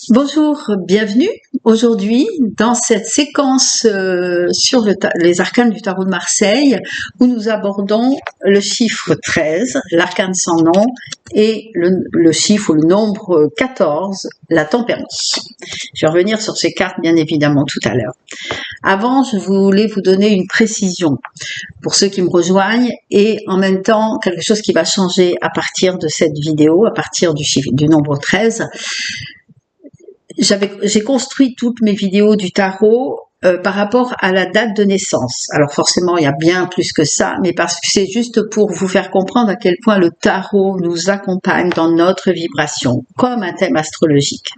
Bonjour, bienvenue aujourd'hui dans cette séquence sur les arcanes du tarot de Marseille où nous abordons le chiffre 13, l'arcane sans nom, et le chiffre ou le nombre 14, la tempérance. Je vais revenir sur ces cartes bien évidemment tout à l'heure. Avant, je voulais vous donner une précision pour ceux qui me rejoignent et en même temps quelque chose qui va changer à partir de cette vidéo, à partir du nombre 13. J'ai construit toutes mes vidéos du tarot par rapport à la date de naissance. Alors forcément, il y a bien plus que ça, mais parce que c'est juste pour vous faire comprendre à quel point le tarot nous accompagne dans notre vibration, comme un thème astrologique.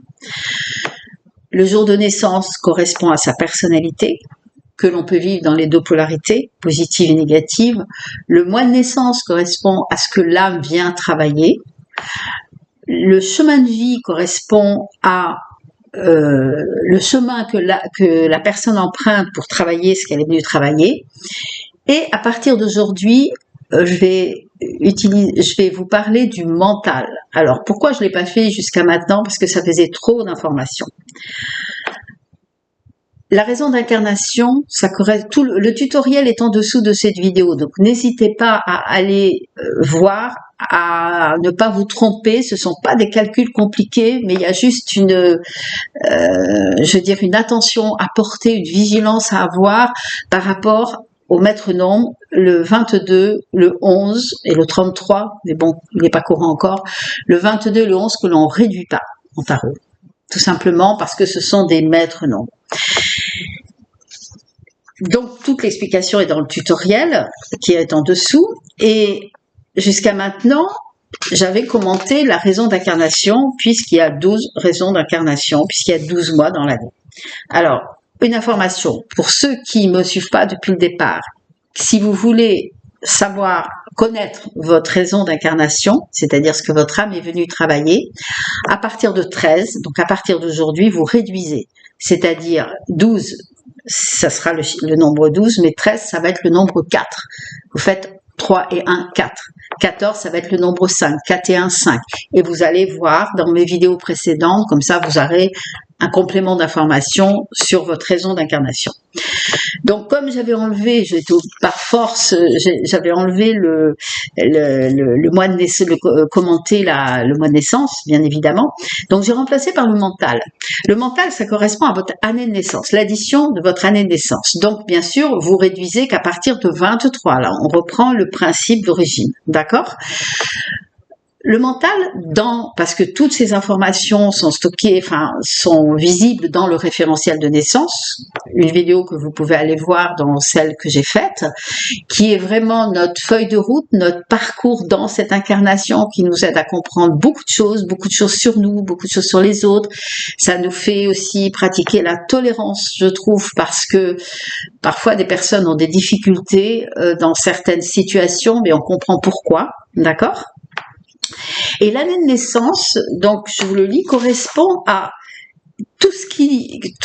Le jour de naissance correspond à sa personnalité, que l'on peut vivre dans les deux polarités, positive et négative. Le mois de naissance correspond à ce que l'âme vient travailler. Le chemin de vie correspond à le chemin que la personne emprunte pour travailler ce qu'elle est venue travailler. Et à partir d'aujourd'hui, je vais vous parler du mental. Alors, pourquoi je ne l'ai pas fait jusqu'à maintenant? Parce que ça faisait trop d'informations. La raison d'incarnation, le tutoriel est en dessous de cette vidéo, donc n'hésitez pas à aller voir, à ne pas vous tromper. Ce sont pas des calculs compliqués, mais il y a juste une attention à porter, une vigilance à avoir par rapport au maître nombre, le 22, le 11 et le 33, mais bon, il n'est pas courant encore, le 22 et le 11 que l'on réduit pas en tarot, tout simplement parce que ce sont des maîtres nombres. Donc, toute l'explication est dans le tutoriel qui est en dessous. Et jusqu'à maintenant, j'avais commenté la raison d'incarnation puisqu'il y a 12 raisons d'incarnation, puisqu'il y a 12 mois dans l'année. Alors, une information pour ceux qui ne me suivent pas depuis le départ. Si vous voulez connaître votre raison d'incarnation, c'est-à-dire ce que votre âme est venue travailler, à partir de 13, donc à partir d'aujourd'hui, vous réduisez. C'est-à-dire 12, ça sera le nombre 12, mais 13, ça va être le nombre 4. Vous faites 3 et 1, 4. 14, ça va être le nombre 5. 4 et 1, 5. Et vous allez voir dans mes vidéos précédentes, comme ça vous aurez un complément d'information sur votre raison d'incarnation. Donc, comme j'avais enlevé, par force, j'avais enlevé le mois de naissance, commenter le mois de naissance, bien évidemment. Donc, j'ai remplacé par le mental. Le mental, ça correspond à votre année de naissance, l'addition de votre année de naissance. Donc, bien sûr, vous réduisez qu'à partir de 23. Là, on reprend le principe d'origine. D'accord ? Le mental, parce que toutes ces informations sont stockées, sont visibles dans le référentiel de naissance, une vidéo que vous pouvez aller voir dans celle que j'ai faite, qui est vraiment notre feuille de route, notre parcours dans cette incarnation qui nous aide à comprendre beaucoup de choses sur nous, beaucoup de choses sur les autres. Ça nous fait aussi pratiquer la tolérance, je trouve, parce que parfois des personnes ont des difficultés dans certaines situations, mais on comprend pourquoi, d'accord ? Et l'année de naissance, donc je vous le lis, correspond à tout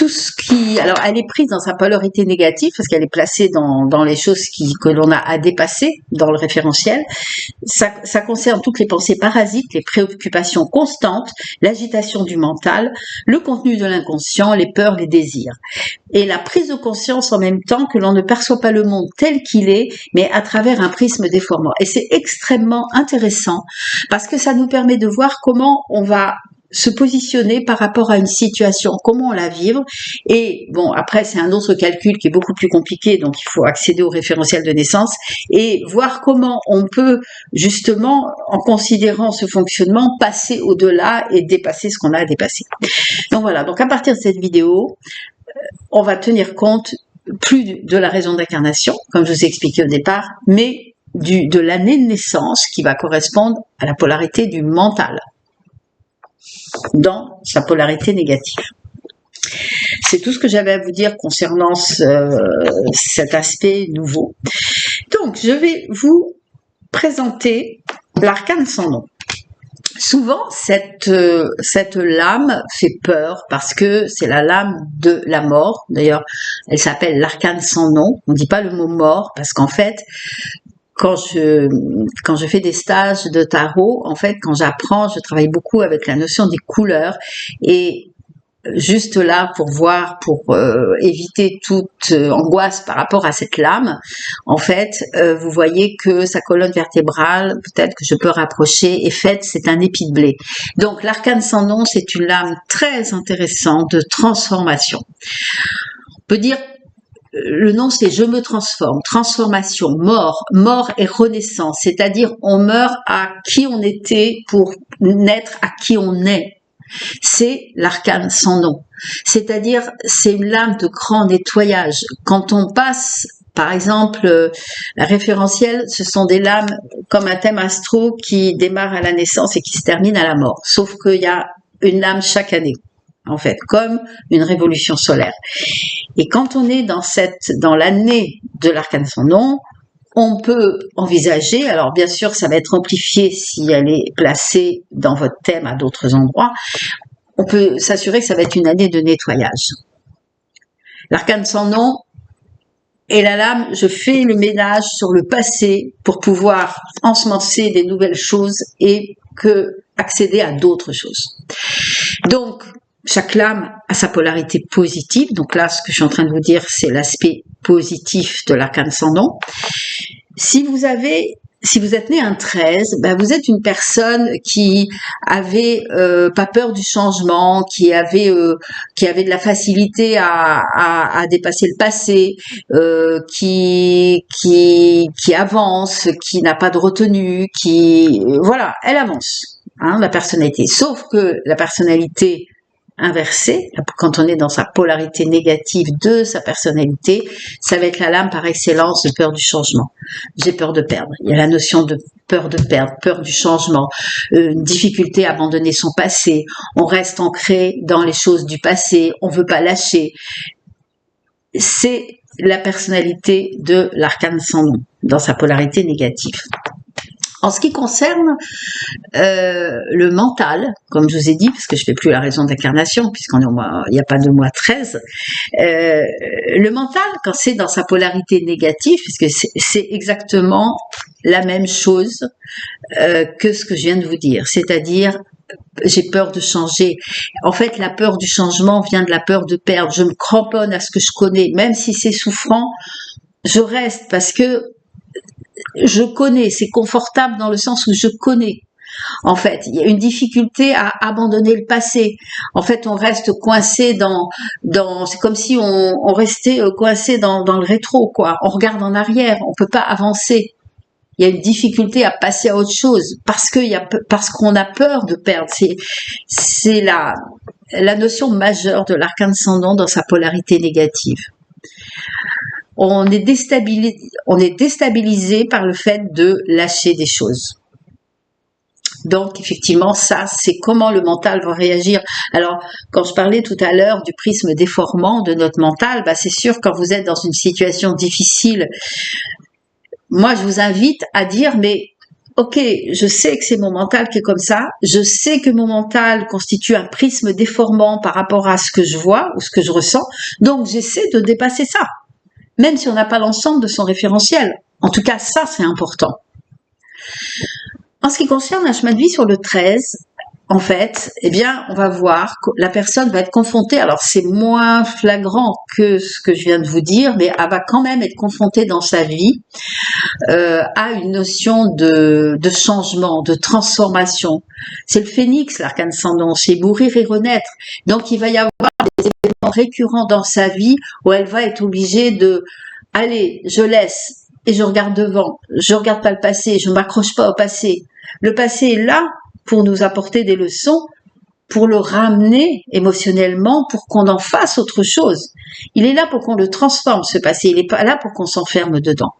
ce qui, alors elle est prise dans sa polarité négative parce qu'elle est placée dans les choses que l'on a à dépasser dans le référentiel. Ça concerne toutes les pensées parasites, les préoccupations constantes, l'agitation du mental, le contenu de l'inconscient, les peurs, les désirs. Et la prise de conscience en même temps que l'on ne perçoit pas le monde tel qu'il est, mais à travers un prisme déformant. Et c'est extrêmement intéressant parce que ça nous permet de voir comment on va se positionner par rapport à une situation, comment on la vivre. Et bon, après, c'est un autre calcul qui est beaucoup plus compliqué, donc il faut accéder au référentiel de naissance et voir comment on peut, justement, en considérant ce fonctionnement, passer au-delà et dépasser ce qu'on a à dépasser. Donc voilà, donc à partir de cette vidéo, on va tenir compte plus de la raison d'incarnation, comme je vous ai expliqué au départ, mais de l'année de naissance qui va correspondre à la polarité du mental, dans sa polarité négative. C'est tout ce que j'avais à vous dire concernant cet aspect nouveau. Donc, je vais vous présenter l'arcane sans nom. Souvent, cette lame fait peur parce que c'est la lame de la mort. D'ailleurs, elle s'appelle l'arcane sans nom. On ne dit pas le mot mort parce qu'en fait, quand je fais des stages de tarot, en fait, quand j'apprends, je travaille beaucoup avec la notion des couleurs et juste là pour voir, pour éviter toute angoisse par rapport à cette lame. En fait, vous voyez que sa colonne vertébrale, peut-être que je peux rapprocher, est faite, c'est un épi de blé. Donc l'arcane sans nom, c'est une lame très intéressante de transformation. On peut dire, le nom c'est je me transforme, transformation, mort et renaissance, c'est-à-dire on meurt à qui on était pour naître à qui on est. C'est l'arcane sans nom. C'est-à-dire, c'est une lame de grand nettoyage. Quand on passe, par exemple, la référentielle, ce sont des lames comme un thème astro qui démarre à la naissance et qui se termine à la mort. Sauf qu'il y a une lame chaque année, en fait, comme une révolution solaire. Et quand on est dans l'année de l'arcane sans nom, on peut envisager, alors bien sûr ça va être amplifié si elle est placée dans votre thème à d'autres endroits, on peut s'assurer que ça va être une année de nettoyage. L'arcane sans nom et la lame, je fais le ménage sur le passé pour pouvoir ensemencer des nouvelles choses et accéder à d'autres choses. Donc, chaque lame a sa polarité positive. Donc là, ce que je suis en train de vous dire, c'est l'aspect positif de l'arcane sans nom. Si vous êtes né un 13, vous êtes une personne qui avait pas peur du changement, qui avait de la facilité à dépasser le passé, qui avance, qui n'a pas de retenue, voilà, elle avance, la personnalité. Sauf que la personnalité inversée, quand on est dans sa polarité négative de sa personnalité, ça va être la lame par excellence de peur du changement. J'ai peur de perdre. Il y a la notion de peur de perdre, peur du changement, une difficulté à abandonner son passé. On reste ancré dans les choses du passé, on veut pas lâcher. C'est la personnalité de l'arcane sans nom, dans sa polarité négative. En ce qui concerne le mental, comme je vous ai dit, parce que je ne fais plus la raison d'incarnation, puisqu'on est il n'y a pas de mois 13, le mental, quand c'est dans sa polarité négative, puisque c'est exactement la même chose que ce que je viens de vous dire, c'est-à-dire j'ai peur de changer. En fait, la peur du changement vient de la peur de perdre. Je me cramponne à ce que je connais, même si c'est souffrant, je reste parce que je connais, c'est confortable dans le sens où je connais. En fait, il y a une difficulté à abandonner le passé. En fait, on reste coincé c'est comme si on restait coincé dans le rétro, quoi. On regarde en arrière, on peut pas avancer. Il y a une difficulté à passer à autre chose parce qu'on a peur de perdre. C'est la notion majeure de l'arcane sans nom dans sa polarité négative. On est déstabilisé par le fait de lâcher des choses. Donc, effectivement, ça, c'est comment le mental va réagir. Alors, quand je parlais tout à l'heure du prisme déformant de notre mental, c'est sûr, quand vous êtes dans une situation difficile, moi, je vous invite à dire, mais ok, je sais que c'est mon mental qui est comme ça, je sais que mon mental constitue un prisme déformant par rapport à ce que je vois ou ce que je ressens, donc j'essaie de dépasser ça. Même si on n'a pas l'ensemble de son référentiel. En tout cas, ça, c'est important. En ce qui concerne un chemin de vie sur le 13, en fait, on va voir que la personne va être confrontée, alors c'est moins flagrant que ce que je viens de vous dire, mais elle va quand même être confrontée dans sa vie à une notion de changement, de transformation. C'est le phénix, l'arcane sans nom, c'est mourir et renaître. Donc, il va y avoir des événements récurrents dans sa vie où elle va être obligée de « Allez, je laisse et je regarde devant, je regarde pas le passé, je m'accroche pas au passé ». Le passé est là pour nous apporter des leçons, pour le ramener émotionnellement, pour qu'on en fasse autre chose. Il est là pour qu'on le transforme, ce passé. Il n'est pas là pour qu'on s'enferme dedans.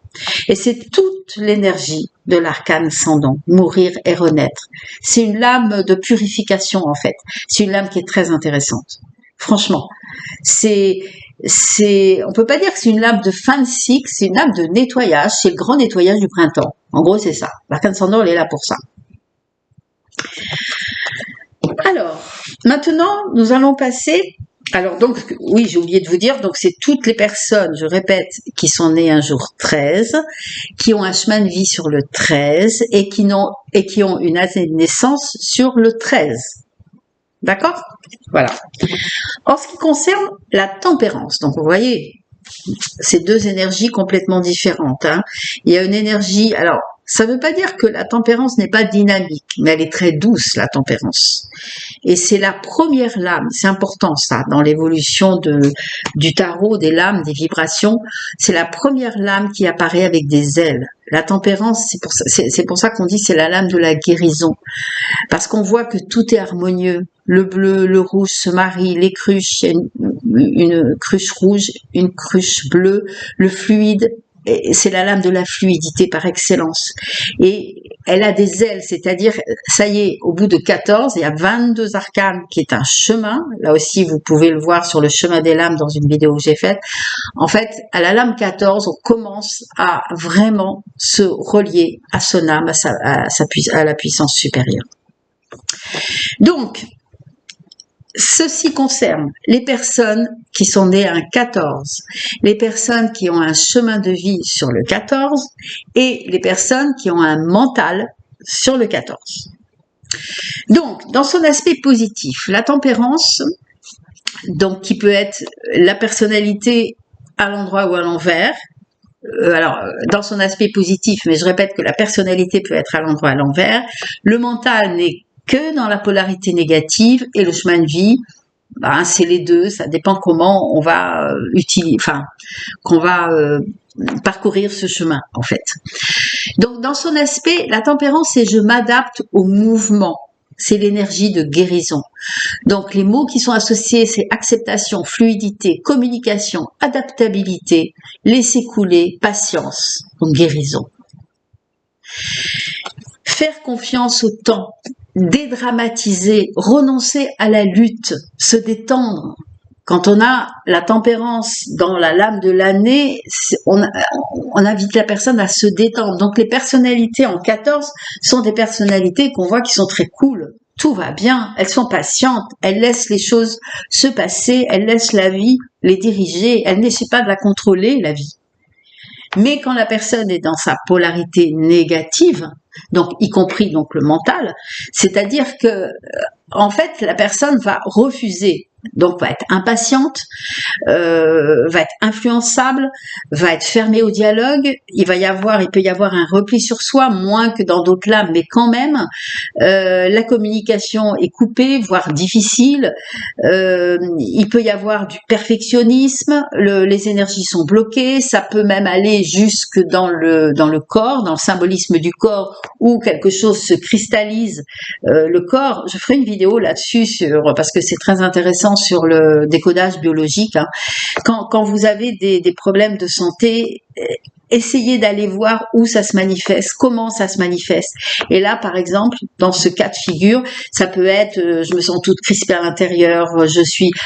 Et c'est toute l'énergie de l'arcane sans nom, mourir et renaître. C'est une lame de purification, en fait. C'est une lame qui est très intéressante. Franchement, on peut pas dire que c'est une lame de fin de cycle, c'est une lame de nettoyage, c'est le grand nettoyage du printemps. En gros, c'est ça. L'arcane sans nom, elle est là pour ça. Alors, maintenant, nous allons passer Alors donc, oui, j'ai oublié de vous dire, donc c'est toutes les personnes, je répète, qui sont nées un jour 13, qui ont un chemin de vie sur le 13 et qui ont une année de naissance sur le 13. D'accord? Voilà. En ce qui concerne la tempérance, donc vous voyez, c'est deux énergies complètement différentes. Hein. Il y a une énergie, alors ça ne veut pas dire que la tempérance n'est pas dynamique, mais elle est très douce, la tempérance. Et c'est la première lame, c'est important ça, dans l'évolution du tarot, des lames, des vibrations, c'est la première lame qui apparaît avec des ailes. La tempérance, c'est pour ça qu'on dit c'est la lame de la guérison, parce qu'on voit que tout est harmonieux. Le bleu, le rouge se marient, les cruches, il y a une cruche rouge, une cruche bleue, le fluide, c'est la lame de la fluidité par excellence. Et elle a des ailes, c'est-à-dire, ça y est, au bout de 14, il y a 22 arcanes qui est un chemin. Là aussi, vous pouvez le voir sur le chemin des lames dans une vidéo que j'ai faite. En fait, à la lame 14, on commence à vraiment se relier à son âme, à la puissance supérieure. Donc, ceci concerne les personnes qui sont nées un 14, les personnes qui ont un chemin de vie sur le 14 et les personnes qui ont un mental sur le 14. Donc, dans son aspect positif, la tempérance, donc qui peut être la personnalité à l'endroit ou à l'envers, alors dans son aspect positif, mais je répète que la personnalité peut être à l'endroit ou à l'envers, le mental n'est que dans la polarité négative et le chemin de vie, ben, c'est les deux, ça dépend comment on va parcourir ce chemin en fait. Donc dans son aspect, la tempérance c'est je m'adapte au mouvement, c'est l'énergie de guérison. Donc les mots qui sont associés c'est acceptation, fluidité, communication, adaptabilité, laisser couler, patience, donc guérison. Faire confiance au temps, dédramatiser, renoncer à la lutte, se détendre. Quand on a la tempérance dans la lame de l'année, on invite la personne à se détendre. Donc les personnalités en 14 sont des personnalités qu'on voit qui sont très cool. Tout va bien, elles sont patientes, elles laissent les choses se passer, elles laissent la vie les diriger, elles n'essaient pas de la contrôler, la vie. Mais quand la personne est dans sa polarité négative, donc y compris donc le mental, c'est-à-dire que en fait la personne va refuser, donc va être impatiente, va être influençable, va être fermée au dialogue. Il peut y avoir un repli sur soi, moins que dans d'autres lames, mais quand même, la communication est coupée, voire difficile. Il peut y avoir du perfectionnisme, les énergies sont bloquées, ça peut même aller jusque dans le corps, dans le symbolisme du corps, où quelque chose se cristallise. Le corps, je ferai une vidéo là-dessus parce que c'est très intéressant sur le décodage biologique. Hein. Quand vous avez des problèmes de santé, essayez d'aller voir où ça se manifeste, comment ça se manifeste. Et là, par exemple, dans ce cas de figure, ça peut être je me sens toute crispée à l'intérieur,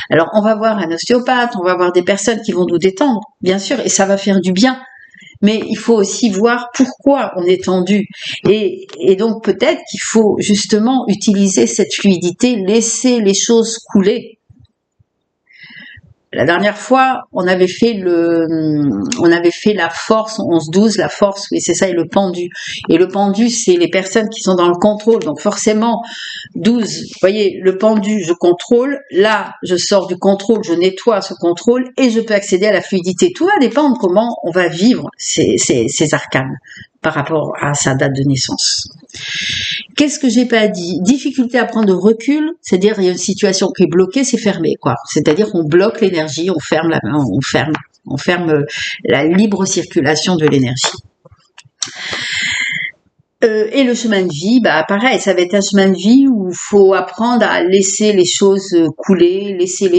Alors, on va voir un ostéopathe, on va voir des personnes qui vont nous détendre, bien sûr, et ça va faire du bien. Mais il faut aussi voir pourquoi on est tendu. Et donc, peut-être qu'il faut justement utiliser cette fluidité, laisser les choses couler. La dernière fois, on avait fait la force 11-12, la force, oui c'est ça, et le pendu. Et le pendu, c'est les personnes qui sont dans le contrôle. Donc forcément, 12, vous voyez, le pendu, je contrôle. Là, je sors du contrôle, je nettoie ce contrôle et je peux accéder à la fluidité. Tout va dépendre comment on va vivre ces arcanes par rapport à sa date de naissance. Qu'est-ce que j'ai pas dit? Difficulté à prendre de recul, c'est-à-dire il y a une situation qui est bloquée, c'est fermé, quoi. C'est-à-dire qu'on bloque l'énergie, on ferme la libre circulation de l'énergie. Et le chemin de vie, bah pareil, ça va être un chemin de vie où il faut apprendre à laisser les choses couler, laisser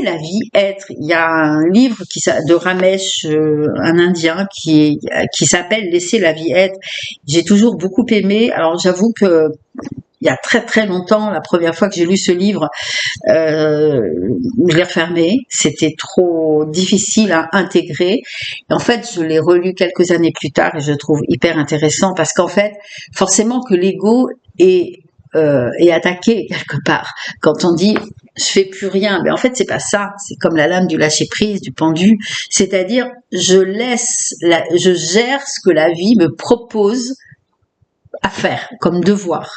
la vie être. Il y a un livre de Ramesh, un Indien, qui s'appelle Laisser la vie être. J'ai toujours beaucoup aimé. Alors j'avoue que il y a très très longtemps, la première fois que j'ai lu ce livre, je l'ai refermé. C'était trop difficile à intégrer. Et en fait, je l'ai relu quelques années plus tard et je le trouve hyper intéressant parce qu'en fait, forcément que l'ego est est attaqué quelque part. Quand on dit je fais plus rien, mais en fait c'est pas ça. C'est comme la lame du lâcher prise, du pendu. C'est-à-dire je gère ce que la vie me propose à faire comme devoir.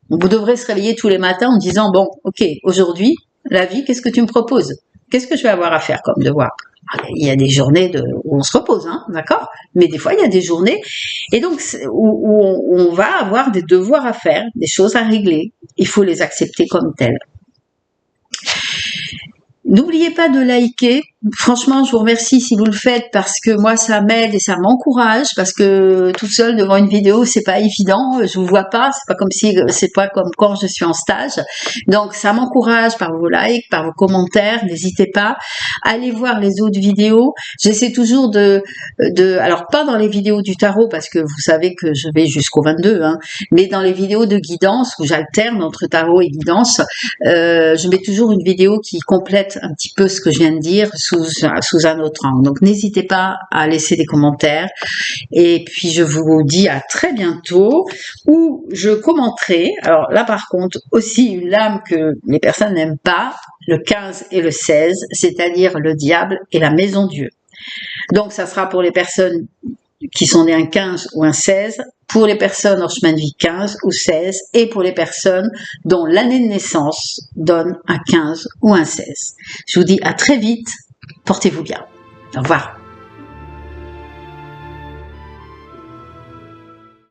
Vous devrez se réveiller tous les matins en disant bon, ok, aujourd'hui la vie, qu'est-ce que tu me proposes? Qu'est-ce que je vais avoir à faire comme devoir? Il y a des journées où on se repose, hein, d'accord? Mais des fois, il y a des journées et donc où on va avoir des devoirs à faire, des choses à régler. Il faut les accepter comme telles. N'oubliez pas de liker. Franchement, je vous remercie si vous le faites parce que moi, ça m'aide et ça m'encourage parce que toute seule devant une vidéo, c'est pas évident. Je vous vois pas. C'est pas comme quand je suis en stage. Donc, ça m'encourage par vos likes, par vos commentaires. N'hésitez pas. Allez voir les autres vidéos. J'essaie toujours alors pas dans les vidéos du tarot parce que vous savez que je vais jusqu'au 22, hein, mais dans les vidéos de guidance où j'alterne entre tarot et guidance, je mets toujours une vidéo qui complète un petit peu ce que je viens de dire sous un autre angle. Donc n'hésitez pas à laisser des commentaires et puis je vous dis à très bientôt où je commenterai, alors là par contre aussi une lame que les personnes n'aiment pas, le 15 et le 16, c'est-à-dire le diable et la maison Dieu. Donc ça sera pour les personnes qui sont nées un 15 ou un 16, pour les personnes en chemin de vie 15 ou 16 et pour les personnes dont l'année de naissance donne un 15 ou un 16. Je vous dis à très vite, portez-vous bien. Au revoir.